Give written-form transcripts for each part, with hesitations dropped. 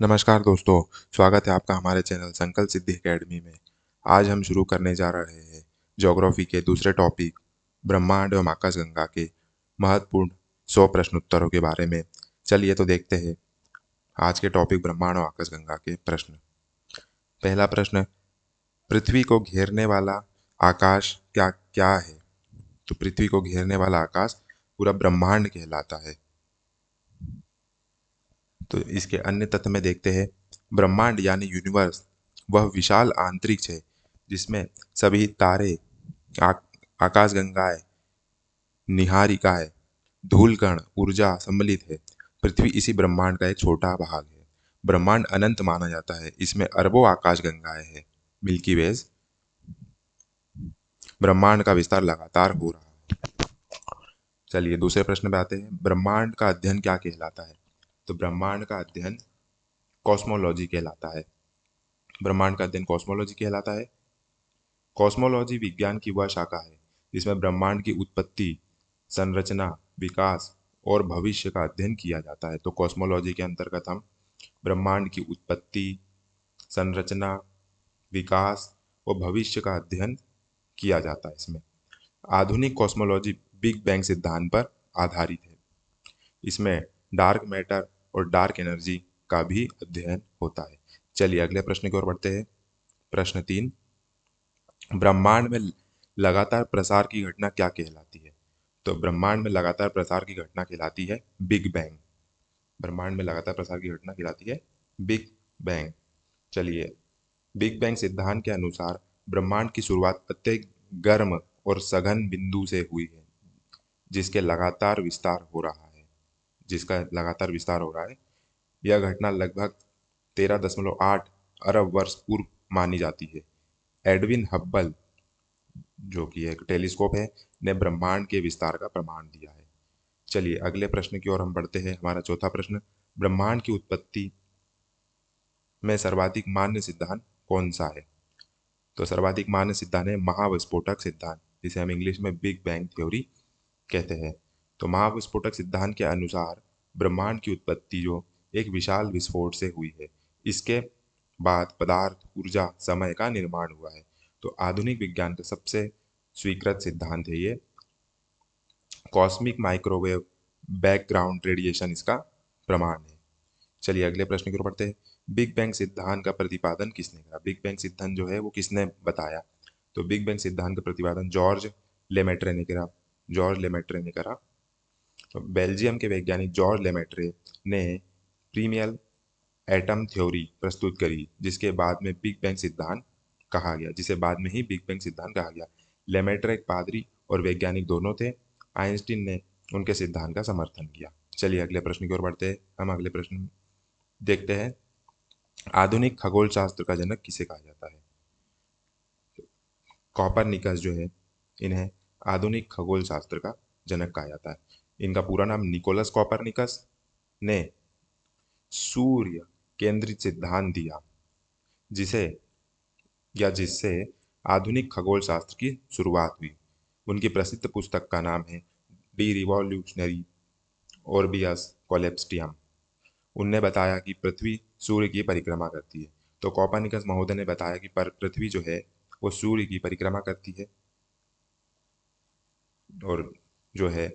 नमस्कार दोस्तों, स्वागत है आपका हमारे चैनल संकल्प सिद्धि एकेडमी में। आज हम शुरू करने जा रहे हैं ज्योग्राफी के दूसरे टॉपिक ब्रह्मांड एवं आकाशगंगा के महत्वपूर्ण 100 प्रश्नोत्तरों के बारे में। चलिए तो देखते हैं आज के टॉपिक ब्रह्मांड और आकाशगंगा के प्रश्न। पहला प्रश्न, पृथ्वी को घेरने वाला आकाश क्या क्या है? तो पृथ्वी को घेरने वाला आकाश पूरा ब्रह्मांड कहलाता है। तो इसके अन्य तथ्य में देखते हैं, ब्रह्मांड यानी यूनिवर्स वह विशाल अंतरिक्ष है जिसमें सभी तारे, आ, आकाशगंगाएं, निहारिकाएं, धूलकण, ऊर्जा सम्मिलित है। पृथ्वी इसी ब्रह्मांड का एक छोटा भाग है। ब्रह्मांड अनंत माना जाता है, इसमें अरबों आकाशगंगाएं हैं, मिल्की वेज। ब्रह्मांड का विस्तार लगातार हो रहा है। चलिए दूसरे प्रश्न पे आते हैं, ब्रह्मांड का अध्ययन क्या कहलाता है? तो ब्रह्मांड का अध्ययन कॉस्मोलॉजी कहलाता है। ब्रह्मांड का अध्ययन कॉस्मोलॉजी कहलाता है। कॉस्मोलॉजी विज्ञान की वह शाखा है जिसमें ब्रह्मांड की उत्पत्ति, संरचना, विकास और भविष्य का अध्ययन किया जाता है। तो कॉस्मोलॉजी के अंतर्गत हम ब्रह्मांड की उत्पत्ति, संरचना, विकास और भविष्य का अध्ययन किया जाता है। इसमें आधुनिक कॉस्मोलॉजी बिग बैंग सिद्धांत पर आधारित है। इसमें डार्क मैटर और डार्क एनर्जी का भी अध्ययन होता है। चलिए अगले प्रश्न की ओर बढ़ते हैं। प्रश्न 3, ब्रह्मांड में लगातार प्रसार की घटना क्या कहलाती है? तो ब्रह्मांड में लगातार प्रसार की घटना कहलाती है बिग बैंग। ब्रह्मांड में लगातार प्रसार की घटना कहलाती है बिग बैंग। चलिए, बिग बैंग सिद्धांत के अनुसार ब्रह्मांड की शुरुआत अत्यधिक गर्म और सघन बिंदु से हुई है जिसके लगातार विस्तार हो रहा है जिसका लगातार विस्तार हो रहा है। यह घटना लगभग 13.8 अरब वर्ष पूर्व मानी जाती है। एडविन हब्बल, जो कि एक टेलीस्कोप है, ने ब्रह्मांड के विस्तार का प्रमाण दिया है। चलिए अगले प्रश्न की ओर हम बढ़ते हैं। हमारा चौथा प्रश्न, ब्रह्मांड की उत्पत्ति में सर्वाधिक मान्य सिद्धांत कौन सा है? तो सर्वाधिक मान्य सिद्धांत है महाविस्फोटक सिद्धांत, जिसे हम इंग्लिश में बिग बैंग थ्योरी कहते हैं। तो महाविस्फोटक सिद्धांत के अनुसार ब्रह्मांड की उत्पत्ति जो एक विशाल विस्फोट से हुई है, इसके बाद पदार्थ, ऊर्जा, समय का निर्माण हुआ है। तो आधुनिक विज्ञान का सबसे स्वीकृत सिद्धांत है ये। कॉस्मिक माइक्रोवेव बैकग्राउंड रेडिएशन इसका प्रमाण है। चलिए अगले प्रश्न की ओर बढ़ते हैं। बिग बैंग सिद्धांत का प्रतिपादन किसने करा? बिग बैंग सिद्धांत जो है वो किसने बताया? तो बिग बैंग सिद्धांत का प्रतिपादन जॉर्ज लेमेट्रे ने करा। जॉर्ज लेमेट्रे ने करा। तो बेल्जियम के वैज्ञानिक जॉर्ज लेमेट्रे ने प्रीमियल एटम थ्योरी प्रस्तुत करी, जिसके बाद में बिग बैंग सिद्धांत कहा गया जिसे बाद में ही बिग बैंग सिद्धांत कहा गया। लेमेट्रे एक पादरी और वैज्ञानिक दोनों थे। आइंस्टीन ने उनके सिद्धांत का समर्थन किया। चलिए अगले प्रश्न की ओर बढ़ते हैं। हम अगले प्रश्न देखते हैं, आधुनिक खगोल शास्त्र का जनक किसे कहा जाता है? कॉपरनिकस जो है, इन्हें आधुनिक खगोल शास्त्र का जनक कहा जाता है। इनका पूरा नाम निकोलस कॉपरनिकस ने सूर्य केंद्रित सिद्धांत दिया, जिसे या जिससे आधुनिक खगोल शास्त्र की शुरुआत हुई। उनकी प्रसिद्ध पुस्तक का नाम है डी रिवॉल्यूशनरी ऑर्बियस कोलेप्सियम। उनने बताया कि पृथ्वी सूर्य की परिक्रमा करती है। तो कोperनिकस महोदय ने बताया कि पृथ्वी जो है वो सूर्य की परिक्रमा करती है, और जो है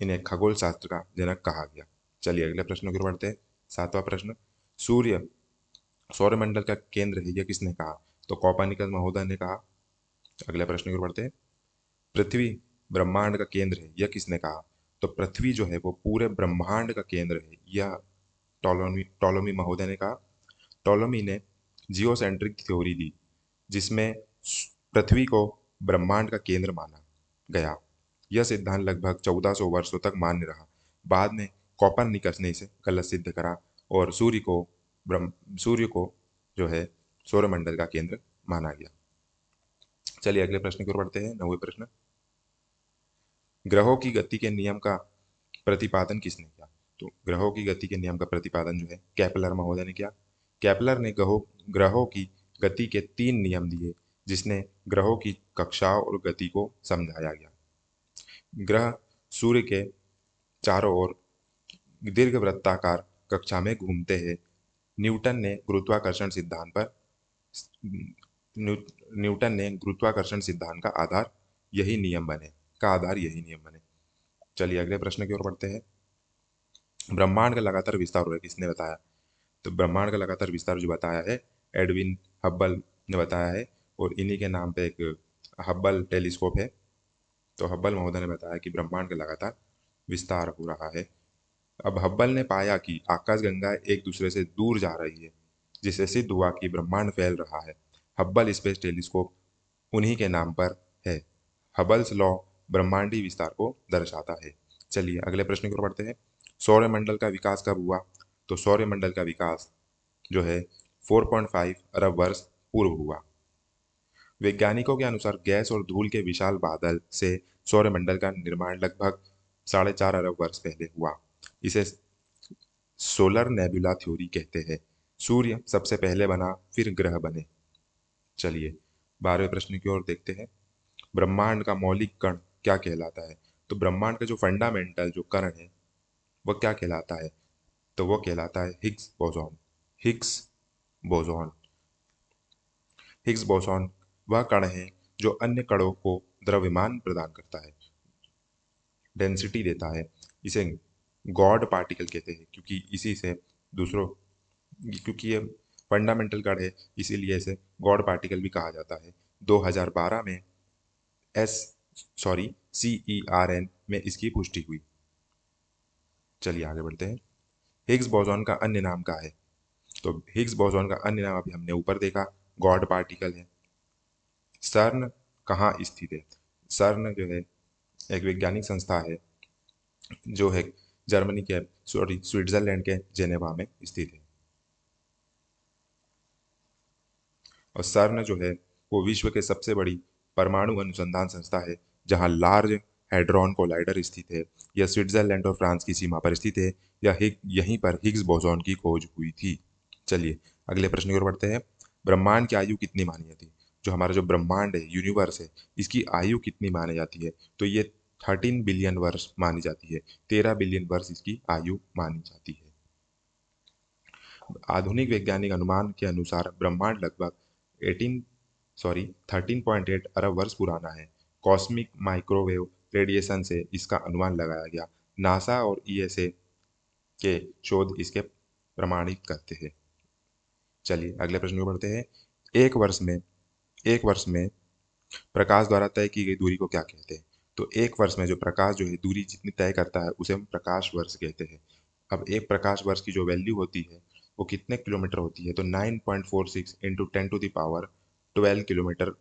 इन्हें खगोल शास्त्र का जनक कहा गया। चलिए अगले प्रश्न की ओर बढ़ते हैं। सातवां प्रश्न, सूर्य सौरमंडल का केंद्र है, यह किसने कहा? तो कोperनिकस महोदय ने कहा। अगले प्रश्न की ओर बढ़ते हैं। पृथ्वी ब्रह्मांड का केंद्र है, यह किसने कहा? तो पृथ्वी जो है वो पूरे ब्रह्मांड का केंद्र है, यह टॉलोमी महोदय ने कहा। टॉलोमी ने जियोसेंट्रिक थ्योरी दी, जिसमें पृथ्वी को ब्रह्मांड का केंद्र माना गया। यह सिद्धांत लगभग 1400 वर्षों तक मान्य रहा। बाद में कोपरनिकस ने इसे गलत सिद्ध करा और सूर्य को जो है सौरमंडल का केंद्र माना गया। चलिए अगले प्रश्न की ओर बढ़ते हैं। 9वें प्रश्न, ग्रहों की गति के नियम का प्रतिपादन किसने किया? तो ग्रहों की गति के नियम का प्रतिपादन जो है केपलर महोदय ने किया। केपलर ने ग्रहों की गति के 3 नियम दिए, जिसने ग्रहों की कक्षाओं और गति को समझाया गया। ग्रह सूर्य के चारों ओर दीर्घवृत्ताकार कक्षा में घूमते हैं, न्यूटन ने गुरुत्वाकर्षण सिद्धांत पर न्यूटन ने गुरुत्वाकर्षण सिद्धांत का आधार यही नियम बने। चलिए अगले प्रश्न की ओर बढ़ते हैं। ब्रह्मांड का लगातार विस्तार हो रहा है, किसने बताया? तो ब्रह्मांड का लगातार विस्तार जो बताया है एडविन हब्बल ने बताया है, और इन्हीं के नाम पे एक हब्बल टेलीस्कोप है। तो हब्बल महोदय ने बताया कि ब्रह्मांड का लगातार विस्तार हो रहा है। अब हब्बल ने पाया कि आकाशगंगा एक दूसरे से दूर जा रही है, जिससे सिद्ध हुआ कि ब्रह्मांड फैल रहा है। हब्बल स्पेस टेलीस्कोप उन्हीं के नाम पर है। हबल्स लॉ ब्रह्मांडीय विस्तार को दर्शाता है। चलिए अगले प्रश्न की ओर बढ़ते हैं। सौरमंडल का विकास कब हुआ? तो सौरमंडल का विकास जो है 4.5 अरब वर्ष पूर्व हुआ। वैज्ञानिकों के अनुसार गैस और धूल के विशाल बादल से सौरमंडल का निर्माण लगभग 4.5 अरब वर्ष पहले हुआ। इसे सोलर नेबुला थ्योरी कहते हैं। सूर्य सबसे पहले बना, फिर ग्रह बने। चलिए 12वें प्रश्न की ओर देखते हैं। ब्रह्मांड का मौलिक कण क्या कहलाता है? तो ब्रह्मांड का जो फंडामेंटल जो कण है वह क्या कहलाता है? तो वो कहलाता है Higgs boson. Higgs boson Higgs boson वह कण है जो अन्य कणों को द्रव्यमान प्रदान करता है, डेंसिटी देता है। इसे गॉड पार्टिकल कहते हैं, क्योंकि इसी से दूसरों क्योंकि ये फंडामेंटल कण है, इसीलिए इसे गॉड पार्टिकल भी कहा जाता है। 2012 में एस CERN में इसकी पुष्टि हुई। चलिए आगे बढ़ते हैं। हिग्स बोसॉन का अन्य नाम क्या है? तो हिग्स बोसॉन का अन्य नाम अभी हमने ऊपर देखा, गॉड पार्टिकल है। सर्न कहाँ स्थित है? सर्न जो है एक वैज्ञानिक संस्था है जो है जर्मनी के स्विट्जरलैंड के जेनेवा में स्थित है। और सर्न जो है वो विश्व के सबसे बड़ी परमाणु अनुसंधान संस्था है, जहां लार्ज हैड्रॉन कोलाइडर स्थित है। यह स्विट्जरलैंड और फ्रांस की सीमा पर स्थित है। यहीं पर हिग्स बोसॉन की खोज हुई थी। चलिए अगले प्रश्न की ओर बढ़ते हैं। ब्रह्मांड की आयु कितनी मानी जाती है? जो हमारा जो ब्रह्मांड है, यूनिवर्स है, इसकी आयु कितनी मानी जाती है? तो ये 13 बिलियन वर्ष मानी जाती है। 13 बिलियन वर्ष इसकी आयु मानी जाती है। आधुनिक वैज्ञानिक अनुमान के अनुसार ब्रह्मांड लगभग 13.8 अरब वर्ष पुराना है। कॉस्मिक माइक्रोवेव रेडिएशन से इसका अनुमान लगाया गया। नासा और ESA के शोध इसके प्रमाणित करते हैं। चलिए अगले प्रश्न को बढ़ते हैं। एक वर्ष में एक वर्ष में प्रकाश द्वारा तय की गई दूरी को क्या कहते हैं? तो एक वर्ष में जो प्रकाश जो है दूरी जितनी तय करता है उसे हम प्रकाश वर्ष कहते हैं। अब एक प्रकाश वर्ष की जो वैल्यू होती है वो कितने किलोमीटर होती है? तो 9.46 इंटू 10⁻12 किलोमीटर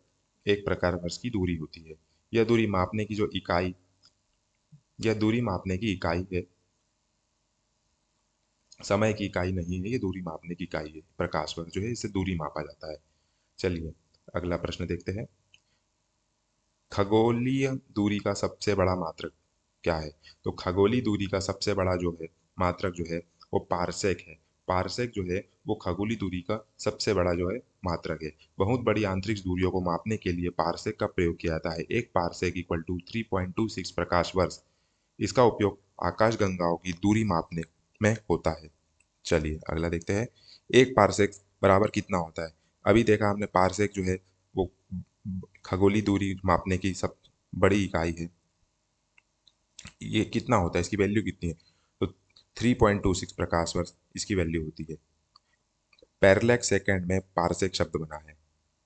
एक प्रकाश वर्ष की दूरी होती है। यह दूरी मापने की इकाई है, समय की इकाई नहीं है, ये दूरी मापने की इकाई है। प्रकाश वर्ष जो है इससे दूरी मापा जाता है। चलिए अगला प्रश्न देखते हैं। खगोलीय दूरी का सबसे बड़ा मात्रक क्या है? तो खगोलीय दूरी का सबसे बड़ा जो है मात्रक जो है वो पारसेक है। पारसेक जो है वो खगोलीय दूरी का सबसे बड़ा जो है मात्रक है। बहुत बड़ी आंतरिक दूरियों को मापने के लिए पारसेक का प्रयोग किया जाता है। एक पारसेक इक्वल टू 3.26 प्रकाश वर्ष। इसका उपयोग आकाशगंगाओं की दूरी मापने में होता है। चलिए अगला देखते हैं। एक पारसेक बराबर कितना होता है? अभी देखा हमने पारसेक जो है वो खगोलीय दूरी मापने की सब बड़ी इकाई है। ये कितना होता है, इसकी वैल्यू कितनी है? तो 3.26 प्रकाश वर्ष इसकी वैल्यू होती है। पैरलैक सेकंड में पारसेक शब्द बना है।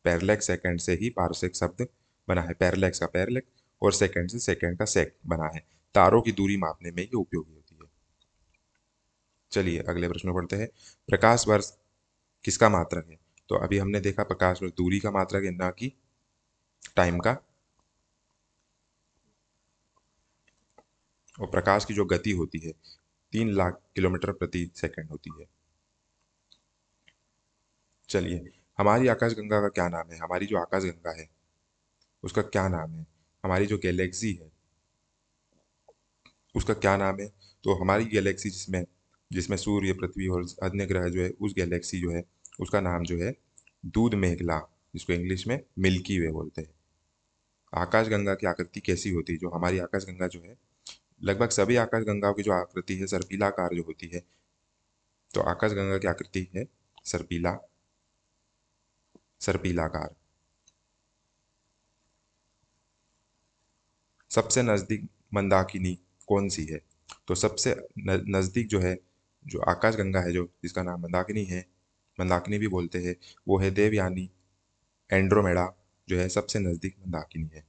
पैरलैक सेकंड से ही पारसेक शब्द बना है। पैरलैक्स का पैरलैक और सेकंड से सेकंड का सेक बना है। तारों की दूरी मापने में ये उपयोगी होती है। चलिए अगले प्रश्न पढ़ते हैं। प्रकाश वर्ष किसका मात्रक है? तो अभी हमने देखा प्रकाश वर्ष दूरी का मात्रक है, ना कि टाइम का। और प्रकाश की जो गति होती है 3 लाख किलोमीटर प्रति सेकंड होती है। चलिए हमारी आकाशगंगा का क्या नाम है? हमारी जो आकाशगंगा है उसका क्या नाम है? हमारी जो गैलेक्सी है उसका क्या नाम है? तो हमारी गैलेक्सी जिसमें जिसमें सूर्य, पृथ्वी और अन्य ग्रह जो है, उस गैलेक्सी जो है उसका नाम जो है दूध मेघला, जिसको इंग्लिश में मिल्की वे बोलते हैं। आकाशगंगा की आकृति कैसी होती है? जो हमारी आकाशगंगा जो है, लगभग सभी आकाशगंगाओं की जो आकृति है सर्पिलाकार जो होती है। तो आकाशगंगा की आकृति है सर्पिला, सर्पिलाकार। सबसे नजदीक मंदाकिनी कौन सी है? तो सबसे नजदीक जो है, जो आकाशगंगा है, जो जिसका नाम मंदाकिनी है, मंदाकिनी भी बोलते हैं, वो है देवयानी। एंड्रोमेडा जो है सबसे नजदीक मंदाकिनी है।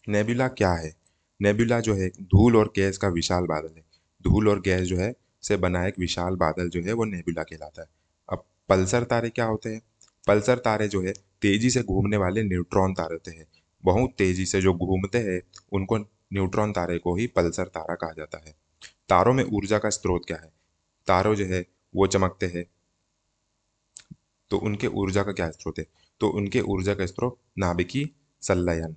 नेबुला क्या है? नेबुला जो है धूल और गैस का विशाल बादल है। धूल और गैस जो है से बना एक विशाल बादल जो है वो नेबुला कहलाता है। अब पल्सर तारे क्या होते हैं? पल्सर तारे जो है तेजी से घूमने वाले न्यूट्रॉन तारे होते हैं। बहुत तेजी से जो घूमते हैं उनको न्यूट्रॉन तारे को ही पल्सर तारा कहा जाता है। तारों में ऊर्जा का स्रोत क्या है? तारों जो है वो चमकते हैं, तो उनके ऊर्जा का क्या स्रोत है? तो उनके ऊर्जा का स्रोत नाभिकीय संलयन,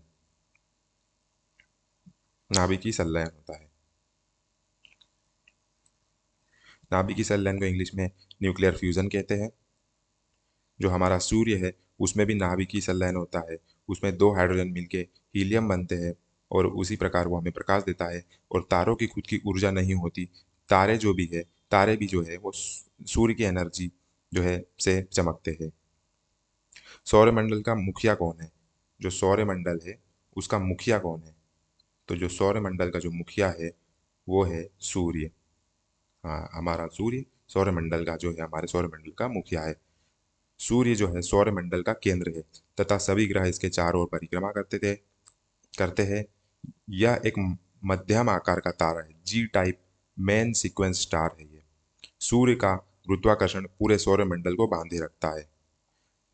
नाभिकीय संलयन होता है। नाभिकीय संलयन को इंग्लिश में न्यूक्लियर फ्यूजन कहते हैं। जो हमारा सूर्य है उसमें भी नाभिकीय संलयन होता है। उसमें दो हाइड्रोजन मिलके हीलियम बनते हैं और उसी प्रकार वो हमें प्रकाश देता है। और तारों की खुद की ऊर्जा नहीं होती। तारे जो भी है, तारे भी जो है वो सूर्य की एनर्जी जो है से चमकते हैं। सौरमंडल का मुखिया कौन है? जो सौरमंडल है उसका मुखिया कौन है? तो जो सौरमंडल का जो मुखिया है वो है सूर्य। हाँ, हमारा सूर्य सौरमंडल का जो है, हमारे सौरमंडल का मुखिया है। सूर्य जो है सौरमंडल का केंद्र है तथा सभी ग्रह इसके चारों ओर परिक्रमा करते हैं। यह एक मध्यम आकार का तारा है, जी टाइप मेन सीक्वेंस स्टार है ये। सूर्य का गुरुत्वाकर्षण पूरे सौरमंडल को बांधे रखता है।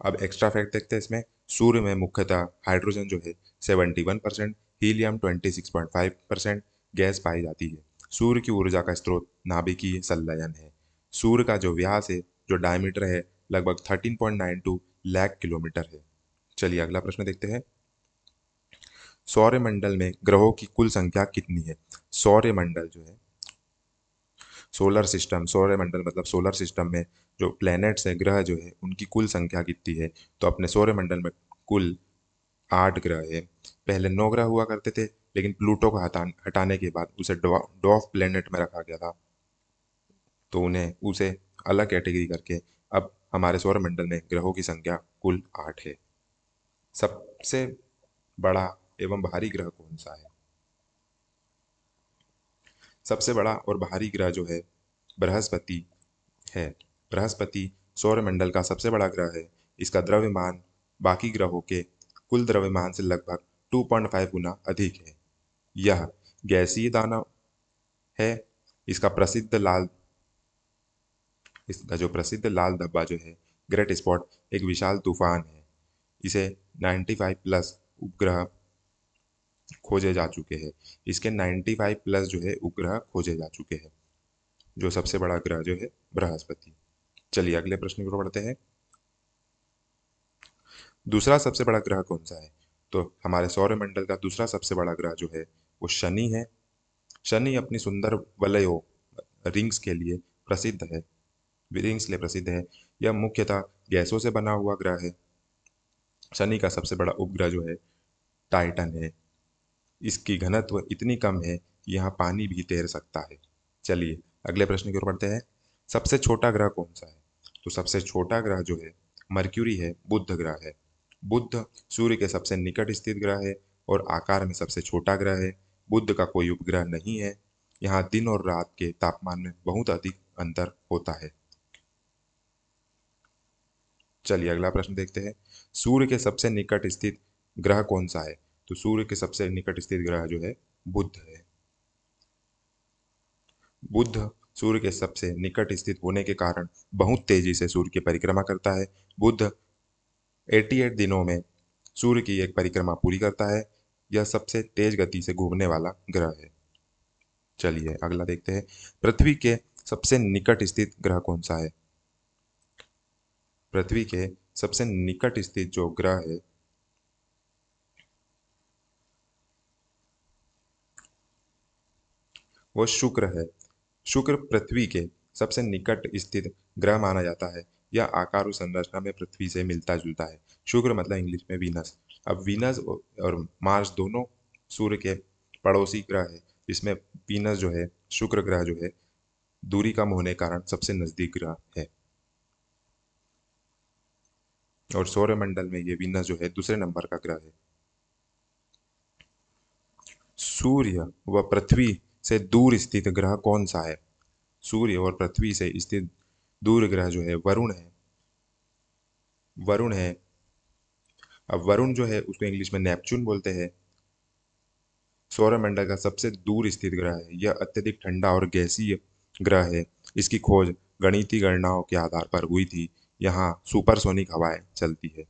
अब एक्स्ट्रा फैक्ट देखते हैं इसमें। सूर्य में मुख्यतः हाइड्रोजन जो है 71%, हीलियम 26.5% गैस पाई जाती है। सूर्य की ऊर्जा का स्रोत नाभिकीय संलयन है। सूर्य का जो व्यास है, जो डायमीटर है, लगभग 13.92 लाख किलोमीटर है। चलिए अगला प्रश्न देखते हैं। सौरमंडल में ग्रहों की कुल संख्या कितनी है? सौरमंडल जो है, सोलर सिस्टम, सौरमंडल मतलब सोलर सिस्टम में जो प्लैनेट्स है, ग्रह जो है, उनकी कुल संख्या कितनी है? तो अपने सौरमंडल में कुल 8 ग्रह है। पहले 9 ग्रह हुआ करते थे, लेकिन प्लूटो को हटाने के बाद उसे डॉफ प्लेनेट में रखा गया था, तो उन्हें उसे अलग कैटेगरी करके अब हमारे सौरमंडल में ग्रहों की संख्या कुल 8 है। सबसे बड़ा एवं भारी ग्रह कौन सा है? सबसे बड़ा और भारी ग्रह जो है बृहस्पति है। बृहस्पति सौरमंडल का सबसे बड़ा ग्रह है। इसका द्रव्यमान बाकी ग्रहों के कुल द्रव्यमान से लगभग 2.5 गुना अधिक है। यह गैसीय दानव है। इसका प्रसिद्ध लाल इसका जो प्रसिद्ध लाल धब्बा जो है, ग्रेट स्पॉट, एक विशाल तूफान है। इसे 95 प्लस उपग्रह खोजे जा चुके हैं। इसके 95 प्लस जो है उपग्रह खोजे जा चुके हैं। जो सबसे बड़ा ग्रह जो है बृहस्पति। चलिए अगले प्रश्न की ओर बढ़ते हैं। दूसरा सबसे बड़ा ग्रह कौन सा है? तो हमारे सौरमंडल का दूसरा सबसे बड़ा ग्रह जो है वो शनि है। शनि अपनी सुंदर वलयों, रिंग्स के लिए प्रसिद्ध है। रिंग्स के लिए प्रसिद्ध है। यह मुख्यतः गैसों से बना हुआ ग्रह है। शनि का सबसे बड़ा उपग्रह जो है टाइटन है। इसकी घनत्व इतनी कम है कि यहाँ पानी भी तैर सकता है। चलिए अगले प्रश्न की ओर बढ़ते हैं। सबसे छोटा ग्रह कौन सा है? तो सबसे छोटा ग्रह जो है मर्क्यूरी है, बुध ग्रह है। बुध सूर्य के सबसे निकट स्थित ग्रह है और आकार में सबसे छोटा ग्रह है। बुध का कोई उपग्रह नहीं है। यहाँ दिन और रात के तापमान में बहुत अधिक अंतर होता है। चलिए अगला प्रश्न देखते हैं। सूर्य के सबसे निकट स्थित ग्रह कौन सा है? तो सूर्य के सबसे निकट स्थित ग्रह जो है बुध है। बुध सूर्य के सबसे निकट स्थित होने के कारण बहुत तेजी से सूर्य की परिक्रमा करता है। बुध 88 दिनों में सूर्य की एक परिक्रमा पूरी करता है। यह सबसे तेज गति से घूमने वाला ग्रह है। चलिए अगला देखते हैं। पृथ्वी के सबसे निकट स्थित ग्रह कौन सा है? पृथ्वी के सबसे निकट स्थित जो ग्रह है वो शुक्र है। शुक्र पृथ्वी के सबसे निकट स्थित ग्रह माना जाता है। यह आकार और संरचना में पृथ्वी से मिलता जुलता है। शुक्र मतलब इंग्लिश में वीनस। अब वीनस और मार्स दोनों सूर्य के पड़ोसी ग्रह है, जिसमें वीनस जो है, शुक्र ग्रह जो है, दूरी कम होने के कारण सबसे नजदीक ग्रह है। और सौरमंडल में ये वीनस जो है दूसरे नंबर का ग्रह है। सूर्य व पृथ्वी से दूर स्थित ग्रह कौन सा है? सूर्य और पृथ्वी से स्थित दूर ग्रह जो है वरुण है। वरुण है। अब वरुण जो है उसको इंग्लिश में नेपच्यून बोलते हैं। सौरमंडल का सबसे दूर स्थित ग्रह है। यह अत्यधिक ठंडा और गैसीय ग्रह है। इसकी खोज गणितीय गणनाओं के आधार पर हुई थी। यहाँ सुपरसोनिक हवाएं चलती है।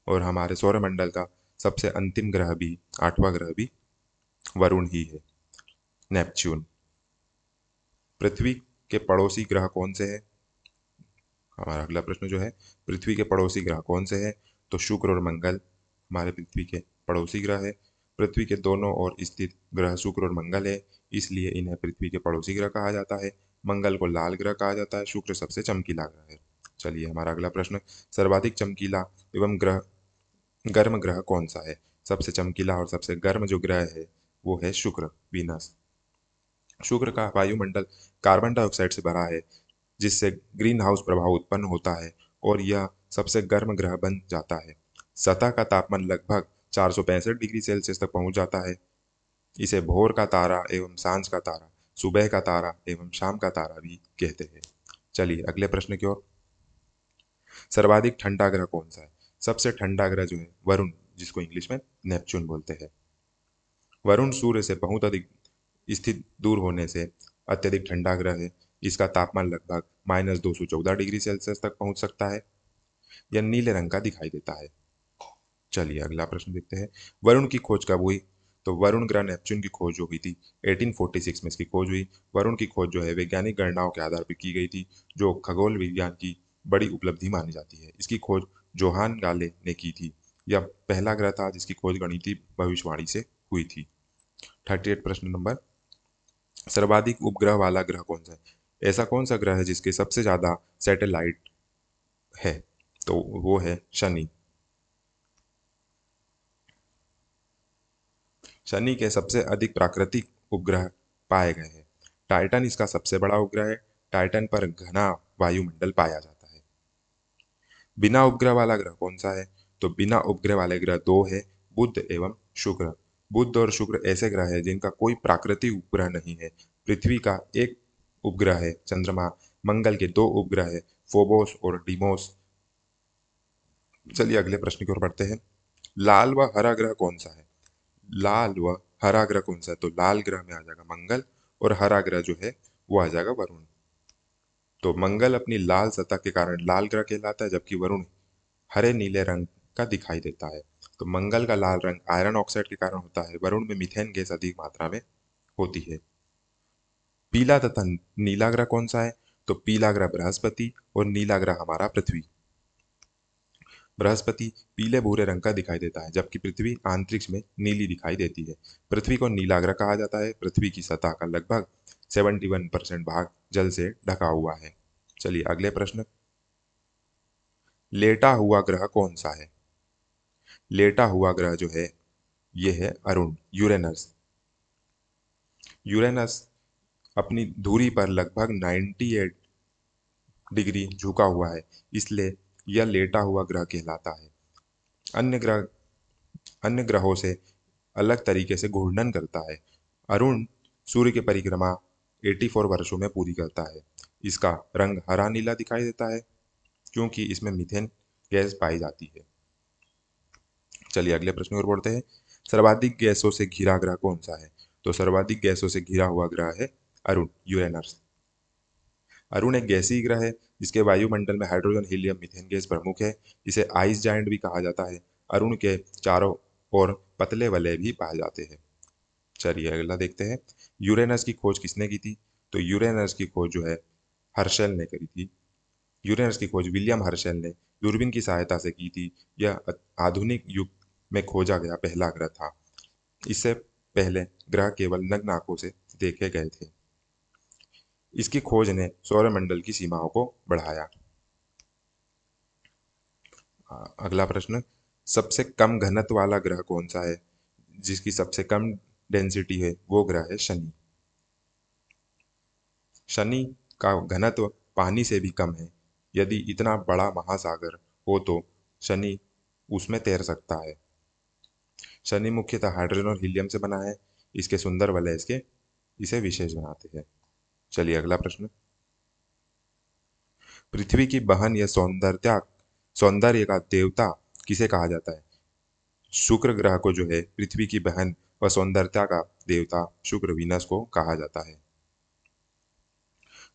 और हमारे सौरमंडल का सबसे अंतिम ग्रह भी, आठवां ग्रह भी वरुण ही है, नेपच्यून। पृथ्वी के पड़ोसी ग्रह कौन से हैं? हमारा अगला प्रश्न जो है, पृथ्वी के पड़ोसी ग्रह कौन से हैं? तो शुक्र और मंगल हमारे पृथ्वी के पड़ोसी ग्रह है। पृथ्वी के दोनों ओर स्थित ग्रह शुक्र और मंगल है, इसलिए इन्हें पृथ्वी के पड़ोसी ग्रह कहा जाता है। मंगल को लाल ग्रह कहा जाता है। शुक्र सबसे चमकीला ग्रह है। चलिए हमारा अगला प्रश्न, सर्वाधिक चमकीला एवं गर्म ग्रह कौन सा है? सबसे चमकीला और सबसे गर्म जो ग्रह है वो है शुक्र, वीनस। शुक्र का वायुमंडल कार्बन डाइऑक्साइड से भरा है, जिससे ग्रीन हाउस प्रभाव उत्पन्न होता है और यह सबसे गर्म ग्रह बन जाता है। सतह का तापमान लगभग 465 डिग्री सेल्सियस तक पहुंच जाता है। इसे भोर का तारा एवं सांझ का तारा, सुबह का तारा एवं शाम का तारा भी कहते हैं। चलिए अगले प्रश्न की ओर। सर्वाधिक ठंडा ग्रह कौन सा है? सबसे ठंडा ग्रह जो है वरुण, जिसको इंग्लिश में नेपच्यून बोलते हैं। वरुण सूर्य से बहुत अधिक स्थित दूर होने से अत्यधिक ठंडा ग्रह है। इसका तापमान लगभग -214 डिग्री सेल्सियस तक पहुंच सकता है। यह नीले रंग का दिखाई देता है। चलिए अगला प्रश्न देखते हैं। वरुण की खोज कब हुई? तो वरुण ग्रह नेपच्यून की खोज जो हुई थी 1846 में इसकी खोज हुई। वरुण की खोज जो है वैज्ञानिक गणनाओं के आधार पर की गई थी, जो खगोल विज्ञान की बड़ी उपलब्धि मानी जाती है। इसकी खोज जोहान गाले ने की थी। यह पहला ग्रह था जिसकी खोज गणितीय भविष्यवाणी से हुई थी। 38 प्रश्न नंबर, सर्वाधिक उपग्रह वाला ग्रह कौन सा है? ऐसा कौन सा ग्रह है जिसके सबसे ज्यादा सैटेलाइट है? तो वो है शनि। शनि के सबसे अधिक प्राकृतिक उपग्रह पाए गए हैं। टाइटन इसका सबसे बड़ा उपग्रह है। टाइटन पर घना वायुमंडल पाया जाता है। बिना उपग्रह वाला ग्रह कौन सा है? तो बिना उपग्रह वाले ग्रह दो है, बुध एवं शुक्र। बुध और शुक्र ऐसे ग्रह है जिनका कोई प्राकृतिक उपग्रह नहीं है। पृथ्वी का एक उपग्रह है चंद्रमा। मंगल के दो उपग्रह है, फोबोस और डीमोस। चलिए अगले प्रश्न की ओर बढ़ते हैं। लाल व हरा ग्रह कौन सा है? लाल व हरा ग्रह कौन सा है? तो लाल ग्रह में आ जाएगा मंगल, और हरा ग्रह जो है वो आ जाएगा वरुण। तो मंगल अपनी लाल सतह के कारण लाल ग्रह कहलाता है, जबकि वरुण हरे नीले रंग का दिखाई देता है। तो मंगल का लाल रंग आयरन ऑक्साइड के कारण होता है। वरुण में मीथेन गैस अधिक मात्रा में होती है। पीला तथा नीला ग्रह कौन सा है? तो पीला ग्रह बृहस्पति और नीला ग्रह हमारा पृथ्वी। बृहस्पति पीले भूरे रंग का दिखाई देता है, जबकि पृथ्वी अंतरिक्ष में नीली दिखाई देती है। पृथ्वी को नीला ग्रह कहा जाता है। पृथ्वी की सतह का लगभग 71% भाग जल से ढका हुआ है। चलिए अगले प्रश्न, लेटा हुआ ग्रह कौन सा है? लेटा हुआ ग्रह जो है ये है अरुण, यूरेनस। यूरेनस अपनी धुरी पर लगभग 98 डिग्री झुका हुआ है, इसलिए यह लेटा हुआ ग्रह कहलाता है। अन्य ग्रह अन्य ग्रहों से अलग तरीके से घूर्णन करता है। अरुण सूर्य की परिक्रमा 84 वर्षों में पूरी करता है। इसका रंग हरा नीला दिखाई देता है, क्योंकि इसमें मीथेन गैस पाई जाती है। चलिए अगले प्रश्न की ओर बढ़ते हैं। सर्वाधिक गैसों से घिरा ग्रह कौन सा है? तो सर्वाधिक गैसों से घिरा हुआ ग्रह है अरुण, यूरेनस। अरुण एक गैसीय ग्रह है जिसके वायुमंडल में हाइड्रोजन, हीलियम, मीथेन गैस प्रमुख है। इसे आइस जायंट भी कहा जाता है। अरुण के चारों ओर पतले वलय भी पाए जाते हैं। चलिए अगला देखते हैं। यूरेनस की खोज किसने की थी? तो यूरेनस की खोज जो है हर्शेल ने करी थी। यूरेनस की खोज विलियम हर्शेल ने दूरबीन की सहायता से की थी। यह आधुनिक युग में खोजा गया पहला ग्रह था। इससे पहले ग्रह केवल नग्न आंखों से देखे गए थे। इसकी खोज ने सौरमंडल की सीमाओं को बढ़ाया। अगला प्रश्न, सबसे कम घनत्व वाला ग्रह कौन सा है? जिसकी सबसे कम डेंसिटी है वो ग्रह है शनि। शनि का घनत्व पानी से भी कम है। यदि इतना बड़ा महासागर हो तो शनि उसमें तैर सकता है। शनि मुख्यतः हाइड्रोजन और हीलियम से बना है। इसके सुंदर वलय इसे विशेष बनाते हैं। चलिए अगला प्रश्न। पृथ्वी की बहन या सौंदर्य का देवता किसे कहा जाता है? शुक्र ग्रह को जो है पृथ्वी की बहन व सौंदर्यता का देवता शुक्र वीनस को कहा जाता है।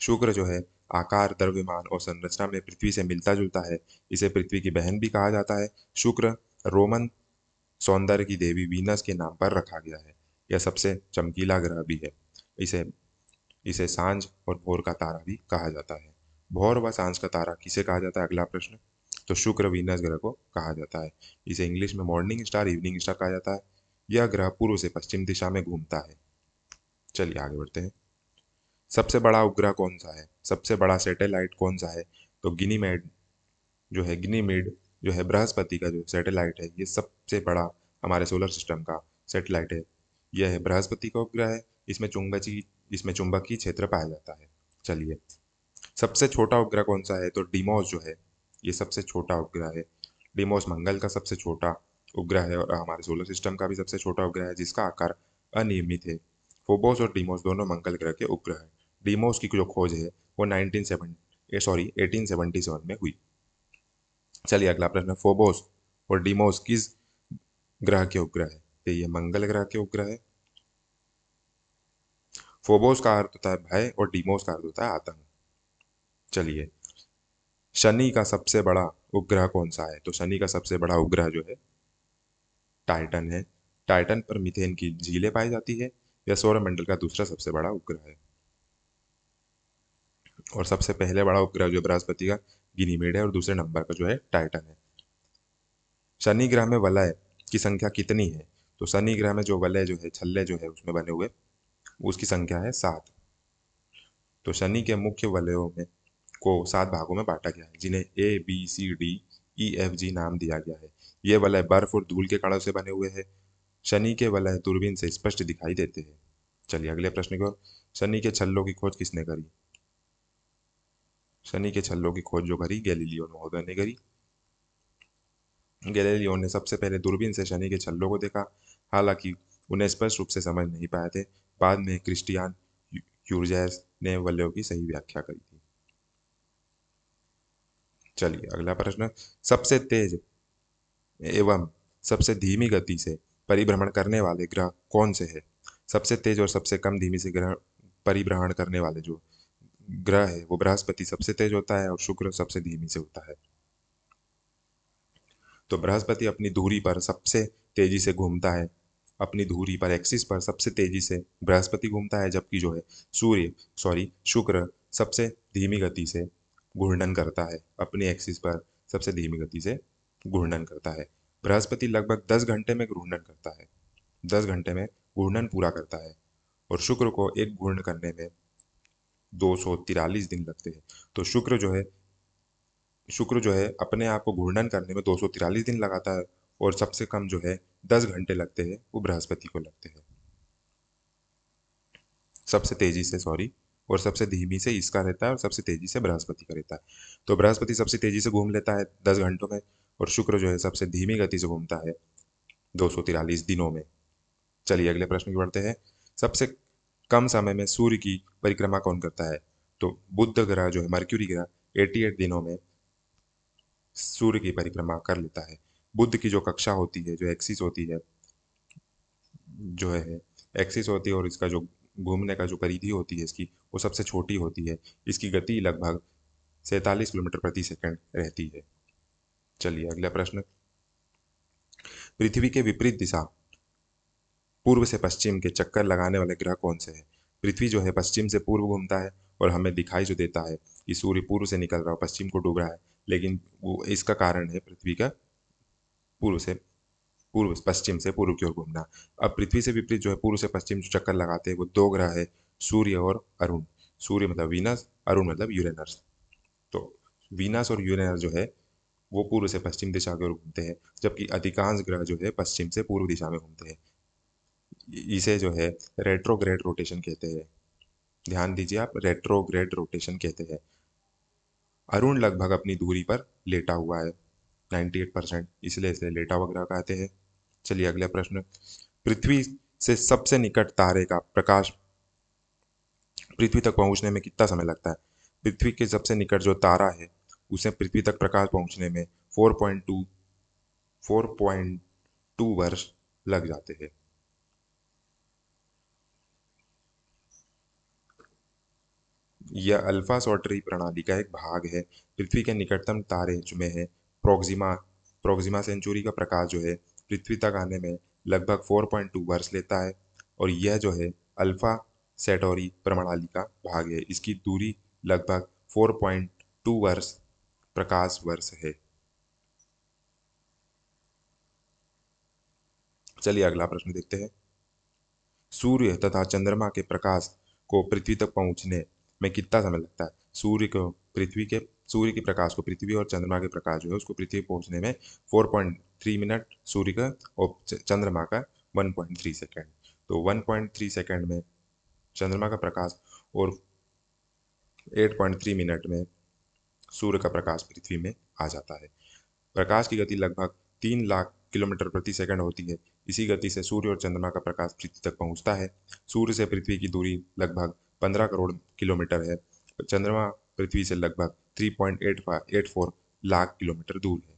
शुक्र जो है आकार, द्रव्यमान और संरचना में पृथ्वी से मिलता जुलता है। इसे पृथ्वी की बहन भी कहा जाता है। शुक्र रोमन सौंदर्य की देवी वीनस के नाम पर रखा गया है। यह सबसे चमकीला ग्रह भी है। इसे इसे सांझ और भोर का तारा भी कहा जाता है। भोर व सांझ का तारा किसे कहा जाता है? अगला प्रश्न। तो शुक्र वीनस ग्रह को कहा जाता है। इसे इंग्लिश में मॉर्निंग स्टार, इवनिंग स्टार कहा जाता है। यह ग्रह पूर्व से पश्चिम दिशा में घूमता है। चलिए आगे बढ़ते हैं। सबसे बड़ा उपग्रह कौन सा है? सबसे बड़ा सैटेलाइट कौन सा है? तो गिनीमेड जो है बृहस्पति का जो सैटेलाइट है, ये सबसे बड़ा हमारे सोलर सिस्टम का सैटेलाइट है। यह है बृहस्पति का उपग्रह है। इसमें चुंबकीय क्षेत्र पाया जाता है। चलिए, सबसे छोटा उपग्रह कौन सा है? तो डिमोस जो है ये सबसे छोटा उपग्रह है। डिमोस मंगल का सबसे छोटा उपग्रह है और हमारे सोलर सिस्टम का भी सबसे छोटा उपग्रह है, जिसका आकार अनियमित है। फोबोस और डिमोस दोनों मंगल ग्रह के उपग्रह हैं। डिमोस की जो खोज है वो 1877 में हुई। चलिए अगला प्रश्न। फोबोस और डिमोस किस ग्रह के उपग्रह है? तो ये मंगल ग्रह के उपग्रह है। फोबोस का अर्थ होता है भय और डिमोस का अर्थ होता है आतंक। चलिए, शनि का सबसे बड़ा उपग्रह कौन सा है? तो शनि का सबसे बड़ा उपग्रह जो है टाइटन है। टाइटन पर मीथेन की झीलें पाई जाती है। यह सौरमंडल का दूसरा सबसे बड़ा उपग्रह है। और सबसे पहले बड़ा उपग्रह जो बृहस्पति का गिनीमेड है और दूसरे नंबर का जो है टाइटन है। शनि ग्रह में वलय की संख्या कितनी है? तो शनि ग्रह में जो वलय जो है, छल्ले जो है उसमें बने हुए, उसकी संख्या है 7। तो शनि के मुख्य वलयों में को 7 भागों में बांटा गया है, जिन्हें ABCDEFG नाम दिया गया है। ये वलय बर्फ और धूल के कणों से बने हुए हैं। शनि के वलय दूरबीन से स्पष्ट दिखाई देते हैं। चलिए अगले प्रश्न की ओर। शनि के छल्लों की खोज किसने करी? शनि के छल्लों की खोज जो करी, गैलीलियो महोदय ने करी। गैलीलियो ने सबसे पहले दूरबीन से शनि के छल्लों को देखा। हालांकि उन्हें स्पष्ट रूप से समझ नहीं पाए थे। बाद में क्रिस्टियान ह्यूजेस ने वलयों की सही व्याख्या करी थी। चलिए अगला प्रश्न। सबसे तेज एवं सबसे धीमी गति से परिभ्रमण करने वाले ग्रह कौन से हैं? सबसे तेज और सबसे कम धीमी से ग्रह परिभ्रमण करने वाले जो ग्रह है वो बृहस्पति सबसे तेज होता है और शुक्र सबसे धीमी से होता है। तो बृहस्पति अपनी धुरी पर सबसे तेजी से घूमता है। अपनी धुरी पर एक्सिस पर सबसे तेजी से बृहस्पति घूमता है, जबकि जो है शुक्र सबसे धीमी गति से घूर्णन करता है। अपनी एक्सिस पर सबसे धीमी गति से घूर्णन करता है। बृहस्पति लगभग 10 घंटे में घूर्णन करता है। 10 घंटे में घूर्णन पूरा करता है। और शुक्र को एक घूर्ण करने में 243 दिन लगते हैं। तो शुक्र जो है अपने आप को घूर्णन करने में 243 दिन लगाता है। और सबसे कम जो है 10 घंटे लगते हैं वो बृहस्पति को लगते हैं। सबसे तेजी से और सबसे धीमी से इसका रहता है और सबसे तेजी से बृहस्पति का रहता है। तो बृहस्पति सबसे तेजी से घूम लेता है 10 घंटों में, और शुक्र जो है सबसे धीमी गति से घूमता है 243 दिनों में। चलिए अगले प्रश्न की बढ़ते हैं। सबसे कम समय में सूर्य की परिक्रमा कौन करता है? तो बुध ग्रह जो है, मर्क्यूरी ग्रह 88 दिनों में सूर्य की परिक्रमा कर लेता है। बुध की जो कक्षा होती है, जो एक्सिस होती है, जो है एक्सिस होती है और इसका जो घूमने का जो परिधि होती है इसकी, वो सबसे छोटी होती है। इसकी गति लगभग 47 किलोमीटर प्रति सेकंड रहती है। चलिए अगला प्रश्न। पृथ्वी के विपरीत दिशा पूर्व से पश्चिम के चक्कर लगाने वाले ग्रह कौन से हैं? पृथ्वी जो है पश्चिम से पूर्व घूमता है और हमें दिखाई जो देता है कि सूर्य पूर्व से निकल रहा है, पश्चिम को डूब रहा है, लेकिन वो इसका कारण है पृथ्वी का पूर्व पश्चिम से पूर्व की ओर घूमना। अब पृथ्वी से विपरीत जो है पूर्व से पश्चिम जो चक्कर लगाते हैं वो 2 ग्रह है, सूर्य और अरुण। सूर्य मतलब वीनस, अरुण मतलब यूरेनस। तो वीनस और यूरेनस जो है वो पूर्व से पश्चिम दिशा की ओर घूमते हैं, जबकि अधिकांश ग्रह जो है पश्चिम से पूर्व दिशा में घूमते हैं। इसे जो है रेट्रोग्रेड रोटेशन कहते हैं। ध्यान दीजिए आप, रेट्रोग्रेड रोटेशन कहते हैं। अरुण लगभग अपनी दूरी पर लेटा हुआ है, 98%, इसलिए इसे लेटा हुआ ग्रह कहते हैं। चलिए अगला प्रश्न। पृथ्वी से सबसे निकट तारे का प्रकाश पृथ्वी तक पहुंचने में कितना समय लगता है? पृथ्वी के सबसे निकट जो तारा है उसे पृथ्वी तक प्रकाश पहुंचने में 4.2 वर्ष लग जाते हैं। यह अल्फा सॉटरी प्रणाली का एक भाग है। पृथ्वी के निकटतम तारे में है प्रोक्सिमा प्रोक्सिमा सेंचुरी का प्रकाश जो है पृथ्वी तक आने में लगभग 4.2 वर्ष लेता है, और यह जो है अल्फा सेटोरी प्रणाली का भाग है। इसकी दूरी लगभग 4.2 वर्ष प्रकाश वर्ष है। चलिए अगला प्रश्न देखते हैं। सूर्य तथा चंद्रमा के प्रकाश को पृथ्वी तक पहुंचने में कितना समय लगता है? सूर्य के प्रकाश को पृथ्वी और चंद्रमा के प्रकाश जो है उसको पृथ्वी पहुंचने में 4.3 मिनट सूर्य का, और चंद्रमा का 1.3 सेकेंड। तो 1.3 सेकेंड में चंद्रमा का प्रकाश और 8.3 मिनट में सूर्य का प्रकाश पृथ्वी में आ जाता है। प्रकाश की गति लगभग 3 लाख किलोमीटर प्रति सेकंड होती है। इसी गति से सूर्य और चंद्रमा का प्रकाश पृथ्वी तक पहुंचता है। सूर्य से पृथ्वी की दूरी लगभग 15 करोड़ किलोमीटर है। चंद्रमा पृथ्वी से लगभग 3.84 लाख किलोमीटर दूर है।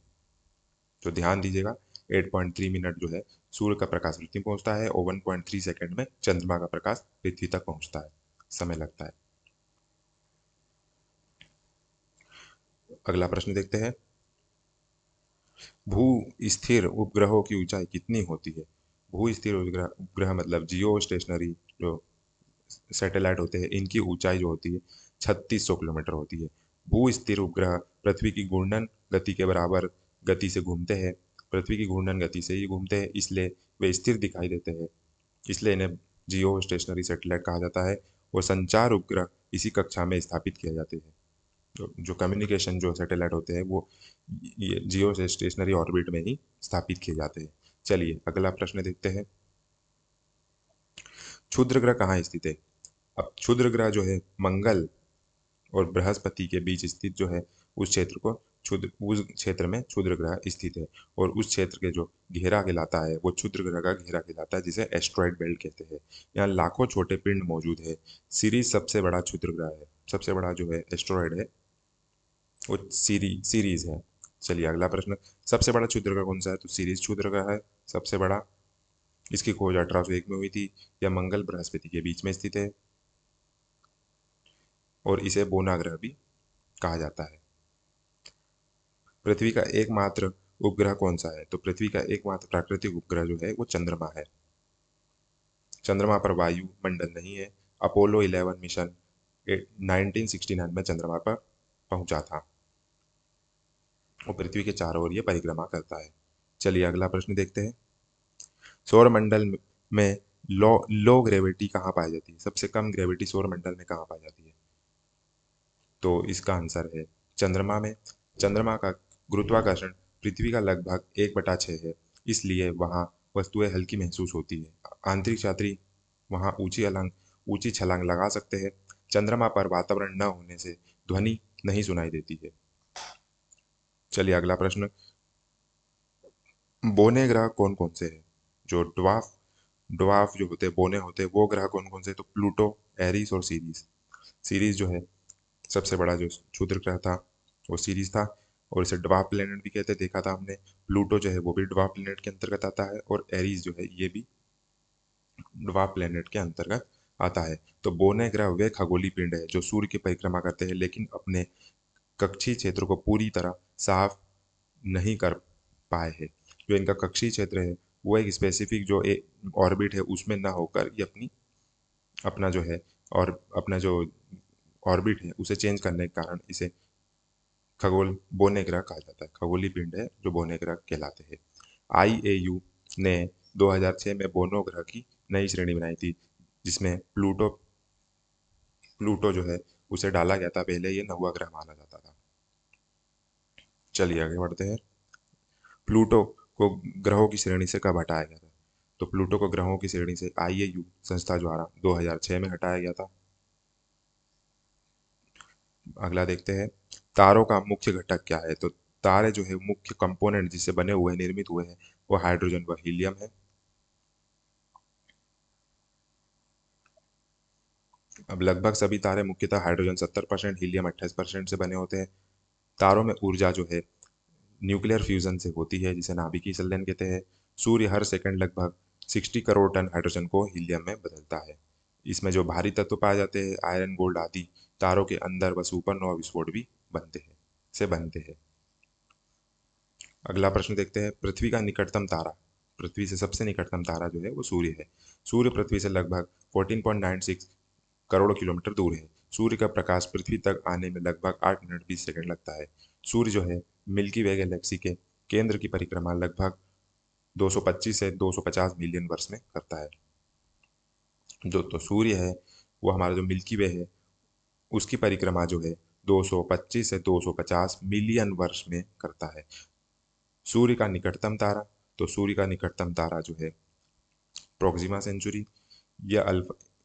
तो ध्यान दीजिएगा, 8.3 मिनट जो है सूर्य का प्रकाश पृथ्वी पहुंचता है, और 1.3 सेकंड में चंद्रमा का प्रकाश पृथ्वी तक पहुंचता है, समय लगता है। अगला प्रश्न देखते हैं। भू स्थिर उपग्रहों की ऊंचाई कितनी होती है? भू स्थिर उपग्रह उपग्रह मतलब जियो स्टेशनरी जो सैटेलाइट होते हैं, इनकी ऊंचाई जो होती है 3600 किलोमीटर होती है। भू स्थिर उपग्रह पृथ्वी की घूर्णन गति के बराबर गति से घूमते हैं। पृथ्वी की घूर्णन गति से ही घूमते हैं, इसलिए वे स्थिर दिखाई देते हैं, इसलिए इन्हें जियो स्टेशनरी सैटेलाइट कहा जाता है। और संचार उपग्रह इसी कक्षा में स्थापित किए जाते हैं। जो कम्युनिकेशन जो सैटेलाइट होते हैं वो ये जियो से स्टेशनरी ऑर्बिट में ही स्थापित किए जाते हैं। चलिए अगला प्रश्न देखते हैं। क्षुद्र ग्रह कहाँ स्थित है? अब क्षुद्र ग्रह जो है मंगल और बृहस्पति के बीच स्थित जो है उस क्षेत्र को क्षुद्र उस क्षेत्र में क्षुद्र ग्रह स्थित है, और उस क्षेत्र के जो घेरा कहलाता है वो क्षुद्र ग्रह का घेरा कहलाता है, जिसे एस्ट्रॉयड बेल्ट कहते हैं। यहाँ लाखों छोटे पिंड मौजूद है। सीरीज सबसे बड़ा क्षुद्र ग्रह है, सबसे बड़ा जो है एस्ट्रॉयड है वो सीरीज है। चलिए अगला प्रश्न। सबसे बड़ा क्षुद्र ग्रह कौन सा है? तो सीरीज क्षुद्र ग्रह है सबसे बड़ा। इसकी खोज 1801 में हुई थी। यह मंगल बृहस्पति के बीच में स्थित है, और इसे बोना ग्रह भी कहा जाता है। पृथ्वी का एकमात्र उपग्रह कौन सा है? तो पृथ्वी का एकमात्र प्राकृतिक उपग्रह जो है वो चंद्रमा है। चंद्रमा पर वायु मंडल नहीं है। अपोलो 11 मिशन 1969 में चंद्रमा पर पहुंचा था, और पृथ्वी के चारों ओर ये परिक्रमा करता है। चलिए अगला प्रश्न देखते हैं। सौर मंडल में लो ग्रेविटी कहाँ पाई जाती है? सबसे कम ग्रेविटी सौर मंडल में कहाँ पाई जाती है? तो इसका आंसर है चंद्रमा में। चंद्रमा का गुरुत्वाकर्षण पृथ्वी का लगभग 1/6 है, इसलिए वहाँ वस्तुएं हल्की महसूस होती है। आंतरिक यात्री वहाँ ऊंची छलांग लगा सकते हैं। चंद्रमा पर वातावरण न होने से ध्वनि नहीं सुनाई देती है। चलिए अगला प्रश्न। बोने ग्रह कौन कौन से हैं? जो ड्वार्फ जो होते हैं, बोने होते हैं, वो ग्रह कौन कौन से? तो प्लूटो, एरीस और सीरीज। सीरीज जो है सबसे बड़ा जो क्षुद्र ग्रह था वो सीरीज था, और इसे ड्वार्फ प्लेनेट भी कहते देखा था हमने। प्लूटो जो है वो भी ड्वार्फ प्लेनेट के अंतर्गत आता है, और एरीज जो है ये भी ड्वार्फ प्लेनेट के अंतर्गत आता है। तो बोने ग्रह वे खगोलीय पिंड है जो सूर्य की परिक्रमा करते हैं, लेकिन अपने कक्षीय क्षेत्र को पूरी तरह साफ नहीं कर पाए हैं। जो इनका कक्षीय क्षेत्र है वो एक स्पेसिफिक जो एक ऑर्बिट है उसमें ना होकर ये अपना जो है और अपना जो ऑर्बिट है उसे चेंज करने के कारण इसे खगोल बोने ग्रह कहा जाता है। खगोलीय पिंड है जो बोने ग्रह कहलाते हैं। आईएयू ने 2006 में बोनो ग्रह की नई श्रेणी बनाई थी, जिसमें प्लूटो जो है उसे डाला गया था। पहले ये 9वां ग्रह माना जाता था। चलिए आगे बढ़ते हैं। प्लूटो को ग्रहों की श्रेणी से कब हटाया गया था? तो प्लूटो को ग्रहों की श्रेणी से आईएयू संस्था द्वारा 2006 में हटाया गया था। अगला देखते हैं, तारों का मुख्य घटक क्या है। तो तारे जो है मुख्य कंपोनेंट जिससे बने हुए हैं, निर्मित हुए हैं, वो हाइड्रोजन व हीलियम है। अब लगभग सभी तारे मुख्यतः हाइड्रोजन 70%, हीलियम 28% से बने होते हैं। तारों में ऊर्जा जो है न्यूक्लियर फ्यूजन से होती है, जिसे नाभिकीय संलयन कहते हैं। सूर्य हर सेकंड लगभग 60 करोड़ टन हाइड्रोजन को हीलियम में बदलता है। इसमें जो भारी तत्व पाए जाते हैं, आयरन, गोल्ड आदि, तारों के अंदर व सुपरनोवा विस्फोट भी बनते हैं। अगला प्रश्न देखते हैं, पृथ्वी का निकटतम तारा। पृथ्वी से सबसे निकटतम तारा जो है वो सूर्य है। सूर्य पृथ्वी से लगभग 14.96 करोड़ किलोमीटर दूर है। सूर्य का प्रकाश पृथ्वी तक आने में लगभग 8 मिनट 20 सेकंड लगता है। सूर्य जो है मिल्की वे गैलेक्सी के केंद्र की परिक्रमा लगभग 225 से 250 मिलियन वर्ष में करता है। जो तो सूर्य है वो हमारा जो मिल्की वे है उसकी परिक्रमा जो है 225 से 250 मिलियन वर्ष में करता है। सूर्य का निकटतम तारा, तो सूर्य का निकटतम तारा जो है प्रोक्सिमा सेंचुरी,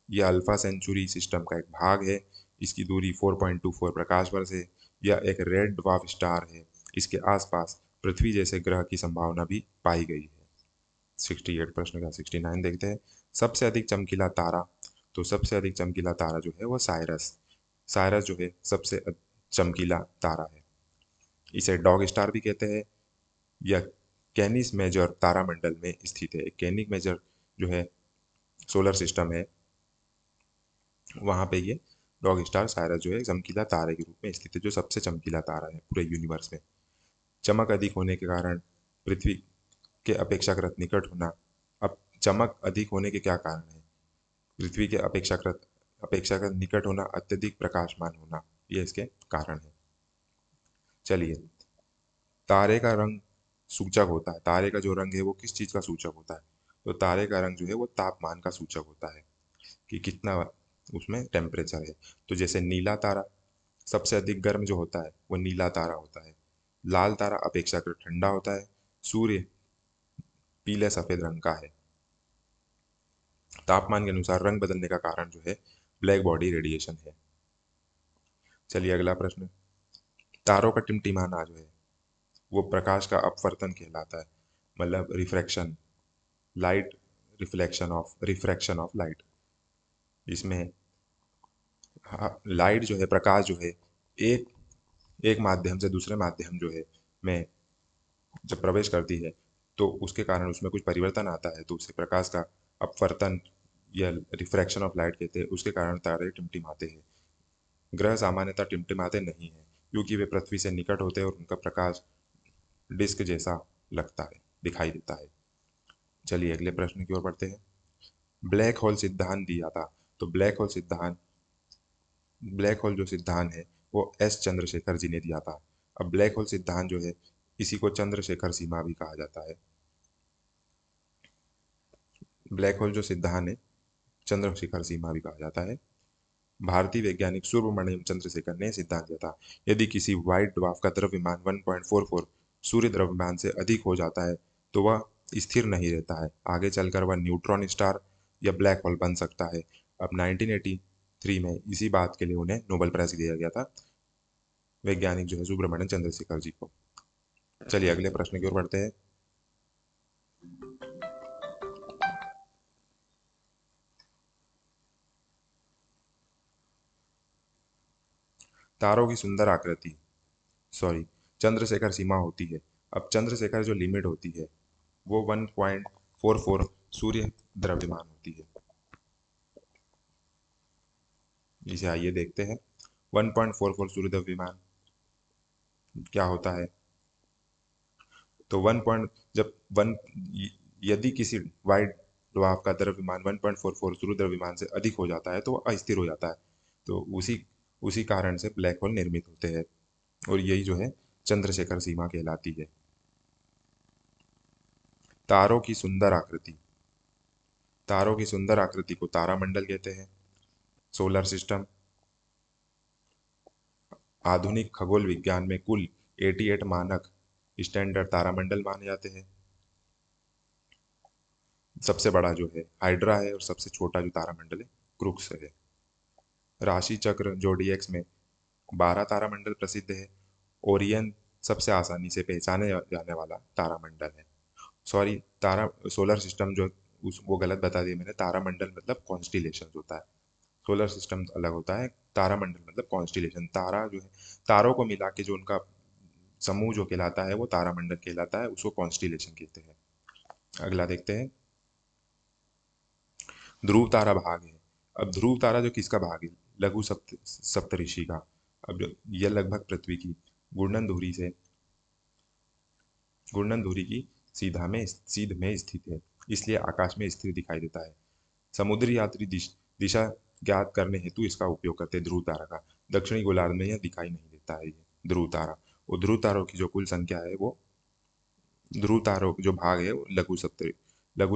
यह अल्फा सेंचुरी सिस्टम का एक भाग है। इसकी दूरी 4.24 प्रकाश वर्ष है। यह एक रेड ड्वार्फ स्टार है। इसके आसपास पृथ्वी जैसे ग्रह की संभावना भी पाई गई है। 68 प्रश्न का 69 देखते हैं, सबसे अधिक चमकीला तारा। तो सबसे अधिक चमकीला तारा जो है वो साइरस साइरस जो है सबसे चमकीला तारा है। इसे डॉग स्टार भी कहते हैं। यह कैनिस मेजर तारामंडल में स्थित है। कैनिक मेजर जो है सोलर सिस्टम है, वहाँ पे ये डॉग स्टार साइरस जो है चमकीला तारे के रूप में स्थित है, जो सबसे चमकीला तारा है पूरे यूनिवर्स में। चमक अधिक होने के कारण पृथ्वी के अपेक्षाकृत निकट होना। अब चमक अधिक होने के क्या कारण है? पृथ्वी के अपेक्षाकृत निकट होना, अत्यधिक प्रकाशमान होना, ये इसके कारण है। चलिए, तारे का रंग सूचक होता है। तारे का जो रंग है वो किस चीज का सूचक होता है? तो तारे का रंग जो है वो तापमान का सूचक होता है कि कितना उसमें टेम्परेचर है। तो जैसे नीला तारा सबसे अधिक गर्म जो होता है वो नीला तारा होता है। लाल तारा अपेक्षाकृत ठंडा होता है। सूर्य पीले सफेद रंग का है। तापमान के अनुसार रंग बदलने का कारण जो है ब्लैक बॉडी रेडिएशन है। चलिए अगला प्रश्न, तारों का टिमटिमाना जो है वो प्रकाश का अपवर्तन कहलाता है, मतलब refraction, light refraction of light. इसमें लाइट जो है, प्रकाश जो है, एक एक माध्यम से दूसरे माध्यम जो है में जब प्रवेश करती है तो उसके कारण उसमें कुछ परिवर्तन आता है, तो उसे प्रकाश का अपवर्तन या रिफ्रैक्शन ऑफ लाइट कहते हैं। उसके कारण तारे टिमटिमाते हैं। ग्रह सामान्यतः टिमटिमाते नहीं हैं क्योंकि वे पृथ्वी से निकट होते हैं और उनका प्रकाश डिस्क जैसा लगता है, दिखाई देता है। चलिए अगले प्रश्न की ओर बढ़ते हैं। ब्लैक होल सिद्धांत दिया था। तो ब्लैक होल जो सिद्धांत है वो एस चंद्रशेखर जी ने दिया था। अब ब्लैक होल सिद्धांत जो है इसी को चंद्रशेखर सीमा भी कहा जाता है। ब्लैक होल जो सिद्धांत है चंद्रशेखर सीमा भी कहा जाता है। भारतीय वैज्ञानिक सुब्रमण्यम चंद्रशेखर ने सिद्धांत दिया था, यदि किसी व्हाइट ड्वार्फ का द्रव्यमान 1.44 सूर्य द्रव्यमान से अधिक हो जाता है तो वह स्थिर नहीं रहता है, आगे चलकर वह न्यूट्रॉन स्टार या ब्लैक होल बन सकता है। अब 1983 में इसी बात के लिए उन्हें नोबेल प्राइज दिया गया था, वैज्ञानिक जो है सुब्रमण्यम चंद्रशेखर जी को। चलिए अगले प्रश्न की ओर बढ़ते हैं। तारों की सुंदर आकृति, सॉरी, चंद्रशेखर सीमा होती है। अब चंद्रशेखर जो लिमिट होती है वो 1.44 सूर्य द्रव्यमान होती है। इसे आइए देखते हैं। 1.44 सूर्य द्रव्यमान क्या होता है? तो वन पॉइंट जब वन यदि किसी वाइट ड्वार्फ का द्रव्यमान 1.44 सूर्य द्रव्यमान से अधिक हो जाता है तो वह अस्थिर हो जाता है। तो उसी उसी कारण से ब्लैक होल निर्मित होते हैं और यही जो है चंद्रशेखर सीमा कहलाती है। तारों की सुंदर आकृति, तारों की सुंदर आकृति को तारामंडल कहते हैं। सोलर सिस्टम, आधुनिक खगोल विज्ञान में कुल 88 मानक स्टैंडर्ड तारामंडल माने जाते हैं। सबसे बड़ा जो है हाइड्रा है और सबसे छोटा जो तारामंडल है क्रुक्स है। राशि चक्र जोडिएक्स में 12 तारामंडल प्रसिद्ध है। ओरियन सबसे आसानी से पहचाने जाने वाला तारामंडल है। सॉरी, तारा सोलर सिस्टम जो उस वो गलत बता दिया मैंने। तारामंडल मतलब कॉन्स्टिलेशन होता है, सोलर सिस्टम अलग होता है। तारामंडल मतलब कॉन्स्टिलेशन, तारा जो है, तारों को मिला के जो उनका समूह जो कहलाता है वो तारामंडल कहलाता है, उसको कॉन्स्टिलेशन कहते हैं। अगला देखते हैं, ध्रुव तारा भाग है। अब ध्रुव तारा जो किसका भाग है? लघु सप्तऋषि का। अब यह लगभग पृथ्वी की घूर्णन धुरी से घूर्णन धुरी की सीध में स्थित है, इसलिए आकाश में स्थिर दिखाई देता है। समुद्री यात्री दिशा ज्ञात करने हेतु इसका उपयोग करते हैं ध्रुव तारा का। दक्षिणी गोलार्ध में यह दिखाई नहीं देता है, ये ध्रुव तारा। और ध्रुव तारों की जो कुल संख्या है वो, ध्रुव तारों जो भाग है वो लघु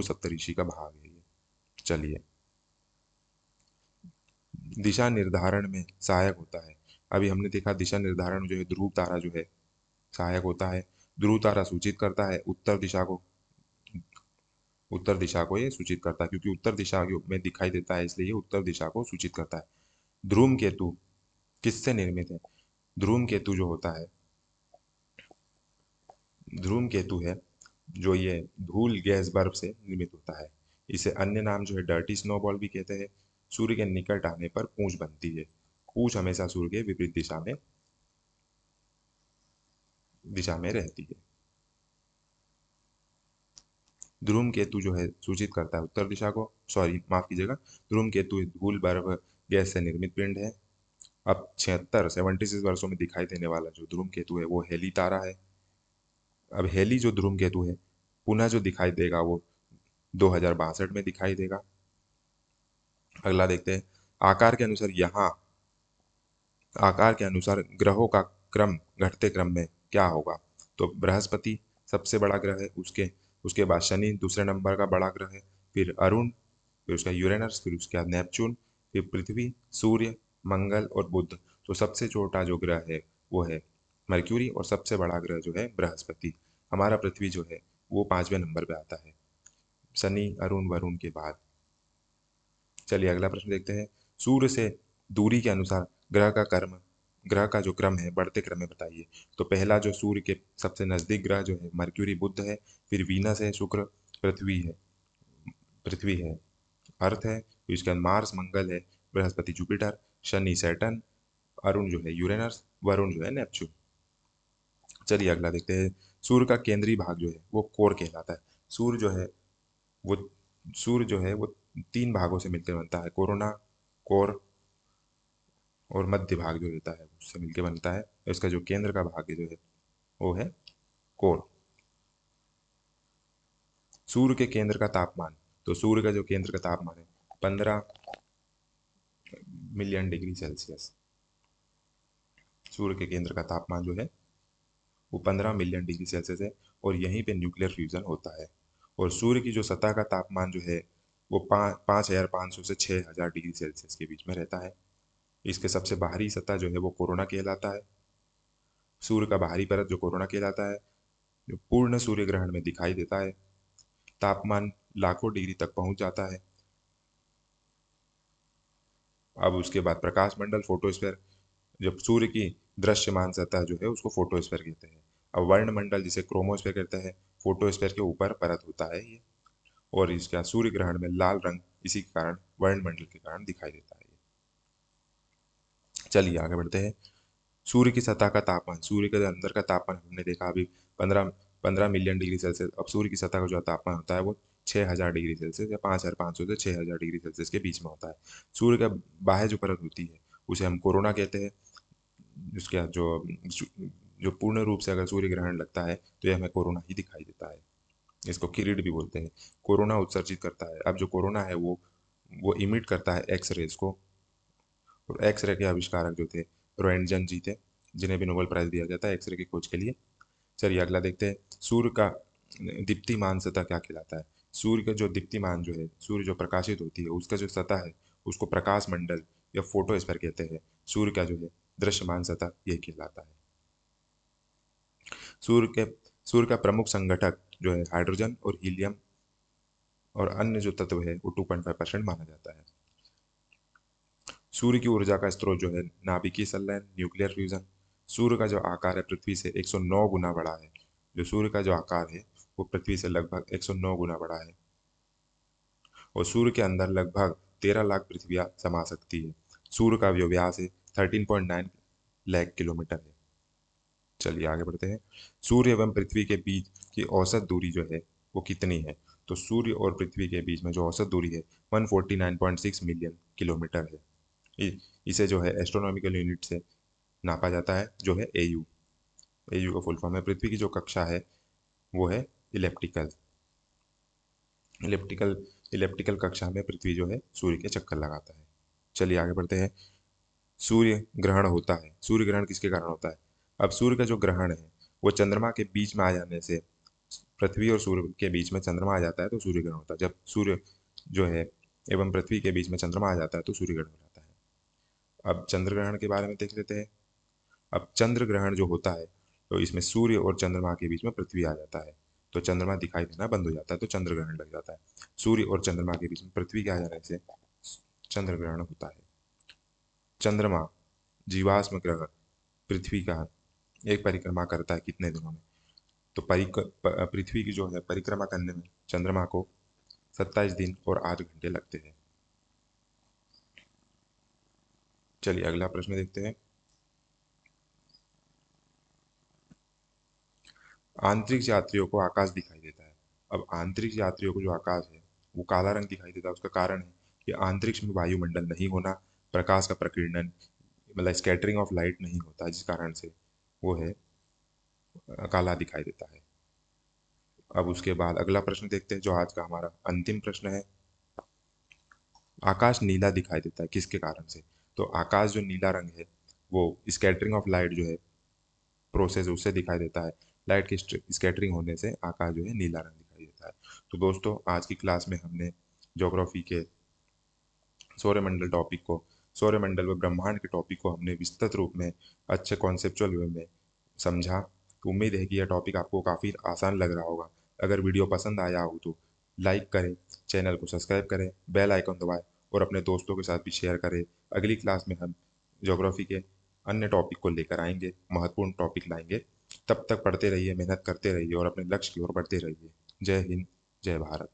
सप्तऋषि का भाग है ये। चलिए, दिशा निर्धारण में सहायक होता है। अभी हमने देखा दिशा निर्धारण जो है ध्रुव तारा जो है सहायक होता है। ध्रुव तारा सूचित करता है उत्तर दिशा को ये सूचित करता है, क्योंकि उत्तर दिशा में दिखाई देता है इसलिए ये उत्तर दिशा को सूचित करता है। ध्रुव केतु किससे निर्मित है? ध्रुव केतु जो होता है, ध्रुव केतु है जो ये धूल गैस बर्फ से निर्मित होता है। इसे अन्य नाम जो है डर्टी स्नोबॉल भी कहते हैं। सूर्य के निकट आने पर पूंछ बनती है। पूंछ हमेशा सूर्य के विपरीत दिशा में रहती है। ध्रुव केतु जो है सूचित करता है उत्तर दिशा को, सॉरी माफ कीजिएगा, ध्रुव केतु धूल बर्फ गैस से निर्मित पिंड है। अब 76 वर्षों में दिखाई देने वाला जो ध्रुव केतु है वो हेली तारा है। अब हेली जो ध्रुव केतु है पुनः जो दिखाई देगा वो 2062 में दिखाई देगा। अगला देखते हैं, आकार के अनुसार यहाँ आकार के अनुसार ग्रहों का क्रम घटते क्रम में क्या होगा? तो बृहस्पति सबसे बड़ा ग्रह है, उसके उसके बाद शनि दूसरे नंबर का बड़ा ग्रह है, फिर अरुण, फिर उसका यूरेनस, फिर उसके बाद नेपच्यून, फिर पृथ्वी, सूर्य, मंगल और बुध। तो सबसे छोटा जो ग्रह है वो है मर्क्यूरी, और सबसे बड़ा ग्रह जो है बृहस्पति। हमारा पृथ्वी जो है वो 5वें नंबर पे आता है, शनि अरुण वरुण के बाद। चलिए अगला प्रश्न देखते हैं, सूर्य से दूरी के अनुसार ग्रह का जो क्रम है बढ़ते क्रम में बताइए। तो पहला जो सूर्य के सबसे नजदीक ग्रह जो है मर्क्यूरी बुध है, फिर वीनस है, शुक्र, पृथ्वी है पृथ्वी है अर्थ है, फिर इसके बाद मार्स मंगल है, बृहस्पति जुपिटर, शनि सैटर्न, अरुण जो है यूरेनस, वरुण जो है नेपच्यून। चलिए अगला देखते हैं, सूर्य का केंद्रीय भाग जो है वो कोर कहलाता है। सूर्य जो है वो सूर्य जो है वो 3 भागों से मिलकर बनता है, कोरोना, कोर और मध्य भाग जो रहता है उससे मिलकर बनता है। इसका जो केंद्र का भाग है जो है वो है कोर। सूर्य के केंद्र का तापमान, तो सूर्य का जो केंद्र का तापमान है 15 मिलियन डिग्री सेल्सियस। सूर्य के केंद्र का तापमान जो है वो 15 मिलियन डिग्री सेल्सियस है, और यहीं पे न्यूक्लियर फ्यूजन होता है। और सूर्य की जो सतह का तापमान जो है वो 5,500 से 6,000 डिग्री सेल्सियस के बीच में रहता है। इसके सबसे बाहरी सतह जो है वो कोरोना कहलाता है। सूर्य का बाहरी परत जो कोरोना कहलाता है, जो पूर्ण सूर्य ग्रहण में दिखाई देता है। तापमान लाखों डिग्री तक पहुंच जाता है। अब उसके बाद प्रकाश मंडल, फोटोस्फेयर, जब सूर्य की दृश्यमान सतह जो है उसको फोटोस्फेयर कहते हैं। अब वर्णमंडल जिसे क्रोमोस्फेयर कहते हैं, फोटोस्फेयर के ऊपर परत होता है ये। और इसका सूर्य ग्रहण में लाल रंग इसी के कारण, वर्णमंडल के कारण दिखाई देता है ये। चलिए आगे बढ़ते हैं, सूर्य की सतह का तापमान, सूर्य के अंदर का तापमान हमने देखा अभी 15 मिलियन डिग्री सेल्सियस। अब सूर्य की सतह का जो तापमान होता है वो 6,000 डिग्री सेल्सियस या 5,500 से 6,000 डिग्री सेल्सियस के बीच में होता है। सूर्य का बाह्य जो परत होती है उसे हम कोरोना कहते हैं। उसके बाद जो जो पूर्ण रूप से अगर सूर्य ग्रहण लगता है तो ये हमें कोरोना ही दिखाई देता है। इसको किरीट भी बोलते हैं। कोरोना उत्सर्जित करता है। अब जो कोरोना है वो इमिट करता है एक्स रेज को। और एक्सरे के आविष्कारक जो थे रोएंटजन जी थे, जिन्हें भी नोबेल प्राइज दिया जाता है एक्सरे की खोज के लिए। चलिए अगला देखते हैं, सूर्य का दीप्तिमान सतह क्या कहलाता है? सूर्य का जो दीप्तिमान जो है, सूर्य जो प्रकाशित होती है उसका जो सतह है उसको प्रकाश मंडल या फोटोस्फीयर कहते हैं। सूर्य का जो है दृश्यमान सतह ये कहलाता है। सूर्य के सूर्य का प्रमुख संगठक जो है हाइड्रोजन और हीलियम, और अन्य जो तत्व है वो 2.5% माना जाता है। सूर्य की ऊर्जा का स्रोत जो है नाभिकीय संलयन, न्यूक्लियर फ्यूजन। सूर्य का जो आकार है पृथ्वी से 109 गुना बड़ा है। जो सूर्य का जो आकार है वो पृथ्वी से लगभग 109 गुना बड़ा है। और सूर्य के अंदर लगभग 13 लाख पृथ्वियां समा सकती है। सूर्य का जो व्यास है 13.9 लाख किलोमीटर है। चलिए आगे बढ़ते हैं। सूर्य एवं पृथ्वी के बीच की औसत दूरी जो है वो कितनी है? तो सूर्य और पृथ्वी के बीच में जो औसत दूरी है 149.6 मिलियन किलोमीटर है। इसे जो है एस्ट्रोनॉमिकल यूनिट से नापा जाता है, जो है एयू। एयू का फुल फॉर्म है। पृथ्वी की जो कक्षा है वो है इलेप्टिकल। इलेप्टिकल इलेप्टिकल कक्षा में पृथ्वी जो है सूर्य के चक्कर लगाता है। चलिए आगे बढ़ते हैं। सूर्य ग्रहण होता है। सूर्य ग्रहण किसके कारण होता है? अब सूर्य का जो ग्रहण है वो चंद्रमा के बीच में आ जाने से, पृथ्वी और सूर्य के बीच में चंद्रमा आ जाता है तो सूर्य ग्रहण होता है। जब सूर्य जो है एवं पृथ्वी के बीच में चंद्रमा आ जाता है तो सूर्य ग्रहण हो जाता है। अब चंद्र ग्रहण के बारे में देख लेते हैं। अब चंद्र ग्रहण जो होता है तो इसमें सूर्य और चंद्रमा के बीच में पृथ्वी आ जाता है, तो चंद्रमा दिखाई देना बंद हो जाता है, तो चंद्र ग्रहण लग जाता है। सूर्य और चंद्रमा के बीच में पृथ्वी के आ जाने से चंद्र ग्रहण होता है। चंद्रमा जीवाश्म ग्रह पृथ्वी का एक परिक्रमा करता है कितने दिनों में? तो पृथ्वी की जो है परिक्रमा करने में चंद्रमा को 27 दिन और 8 घंटे लगते हैं। चलिए अगला प्रश्न देखते हैं। आंतरिक यात्रियों को आकाश दिखाई देता है। अब आंतरिक यात्रियों को जो आकाश है वो काला रंग दिखाई देता है। उसका कारण है कि अंतरिक्ष में वायुमंडल नहीं होना, प्रकाश का प्रकीर्णन मतलब स्कैटरिंग ऑफ लाइट नहीं होता, जिस कारण से वो है काला दिखाई देता है। अब उसके बाद अगला प्रश्न देखते हैं जो आज का हमारा अंतिम प्रश्न है। आकाश नीला दिखाई देता है किसके कारण से? तो आकाश जो नीला रंग है वो स्कैटरिंग ऑफ लाइट जो है प्रोसेस उससे दिखाई देता है। लाइट की स्कैटरिंग होने से आकाश जो है नीला रंग दिखाई देता है। तो दोस्तों आज की क्लास में हमने ज्योग्राफी के सौरमंडल टॉपिक को, सौरमंडल व ब्रह्मांड के टॉपिक को हमने विस्तृत रूप में अच्छे कॉन्सेप्चुअल वे में समझा। तो उम्मीद है कि यह टॉपिक आपको काफ़ी आसान लग रहा होगा। अगर वीडियो पसंद आया हो तो लाइक करें, चैनल को सब्सक्राइब करें, बेल आइकन दबाएं और अपने दोस्तों के साथ भी शेयर करें। अगली क्लास में हम ज्योग्राफी के अन्य टॉपिक को लेकर आएंगे, महत्वपूर्ण टॉपिक लाएंगे। तब तक पढ़ते रहिए, मेहनत करते रहिए और अपने लक्ष्य की ओर बढ़ते रहिए। जय हिंद, जय भारत।